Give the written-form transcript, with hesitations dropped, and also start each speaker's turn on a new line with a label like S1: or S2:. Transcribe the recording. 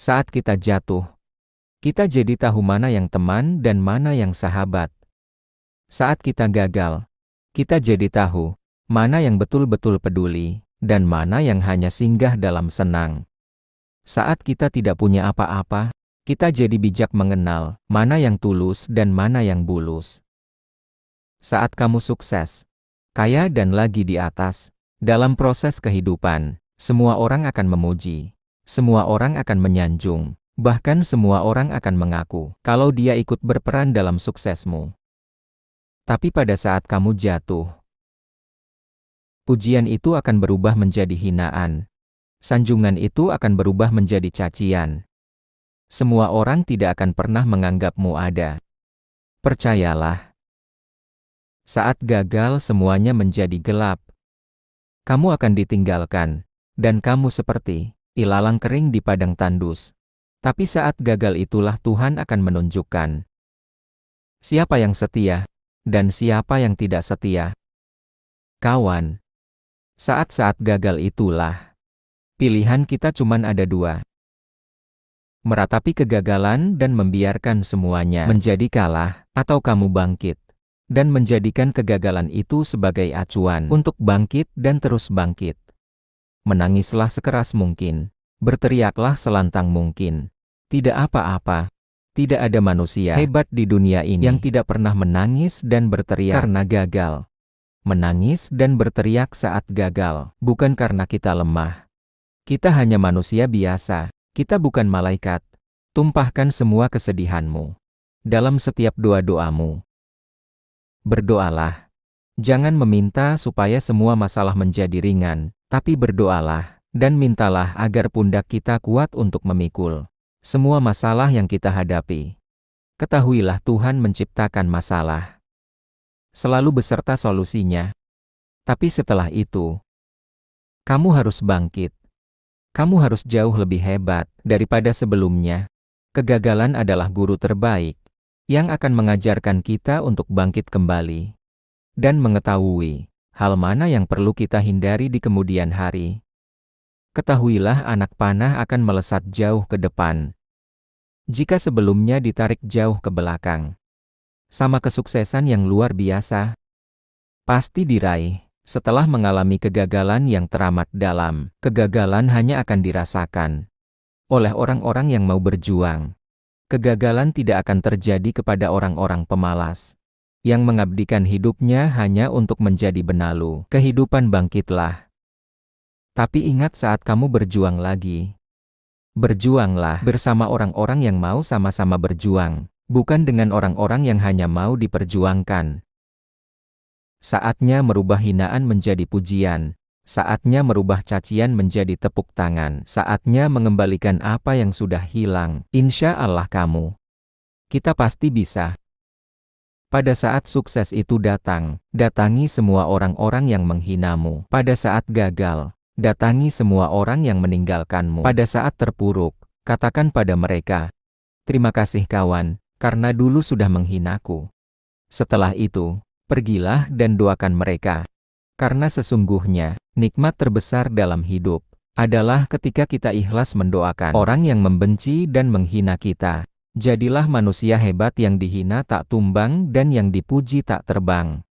S1: Saat kita jatuh, kita jadi tahu mana yang teman dan mana yang sahabat. Saat kita gagal, kita jadi tahu mana yang betul-betul peduli dan mana yang hanya singgah dalam senang. Saat kita tidak punya apa-apa, kita jadi bijak mengenal mana yang tulus dan mana yang bulus. Saat kamu sukses, kaya dan lagi di atas, dalam proses kehidupan, semua orang akan memuji, semua orang akan menyanjung, bahkan semua orang akan mengaku kalau dia ikut berperan dalam suksesmu. Tapi pada saat kamu jatuh, pujian itu akan berubah menjadi hinaan. Sanjungan itu akan berubah menjadi cacian. Semua orang tidak akan pernah menganggapmu ada. Percayalah. Saat gagal semuanya menjadi gelap. Kamu akan ditinggalkan, dan kamu seperti ilalang kering di padang tandus. Tapi saat gagal itulah Tuhan akan menunjukkan siapa yang setia, dan siapa yang tidak setia. Kawan, saat-saat gagal itulah pilihan kita cuman ada dua. Meratapi kegagalan dan membiarkan semuanya menjadi kalah, atau kamu bangkit dan menjadikan kegagalan itu sebagai acuan untuk bangkit dan terus bangkit. Menangislah sekeras mungkin, berteriaklah selantang mungkin. Tidak apa-apa, tidak ada manusia hebat di dunia ini yang tidak pernah menangis dan berteriak karena gagal. Menangis dan berteriak saat gagal, bukan karena kita lemah. Kita hanya manusia biasa, kita bukan malaikat. Tumpahkan semua kesedihanmu dalam setiap doa-doamu. Berdoalah. Jangan meminta supaya semua masalah menjadi ringan, tapi berdoalah, dan mintalah agar pundak kita kuat untuk memikul semua masalah yang kita hadapi. Ketahuilah Tuhan menciptakan masalah selalu beserta solusinya. Tapi setelah itu, kamu harus bangkit. Kamu harus jauh lebih hebat daripada sebelumnya. Kegagalan adalah guru terbaik yang akan mengajarkan kita untuk bangkit kembali dan mengetahui hal mana yang perlu kita hindari di kemudian hari. Ketahuilah anak panah akan melesat jauh ke depan jika sebelumnya ditarik jauh ke belakang. Sama kesuksesan yang luar biasa pasti diraih setelah mengalami kegagalan yang teramat dalam. Kegagalan hanya akan dirasakan oleh orang-orang yang mau berjuang. Kegagalan tidak akan terjadi kepada orang-orang pemalas yang mengabdikan hidupnya hanya untuk menjadi benalu. Kehidupan bangkitlah. Tapi ingat saat kamu berjuang lagi. Berjuanglah bersama orang-orang yang mau sama-sama berjuang, bukan dengan orang-orang yang hanya mau diperjuangkan. Saatnya merubah hinaan menjadi pujian. Saatnya merubah cacian menjadi tepuk tangan. Saatnya mengembalikan apa yang sudah hilang. Insya Allah kita pasti bisa. Pada saat sukses itu datang, datangi semua orang-orang yang menghinamu. Pada saat gagal, datangi semua orang yang meninggalkanmu. Pada saat terpuruk, katakan pada mereka, terima kasih kawan, karena dulu sudah menghinaku. Setelah itu, pergilah dan doakan mereka. Karena sesungguhnya, nikmat terbesar dalam hidup adalah ketika kita ikhlas mendoakan orang yang membenci dan menghina kita. Jadilah manusia hebat yang dihina tak tumbang dan yang dipuji tak terbang.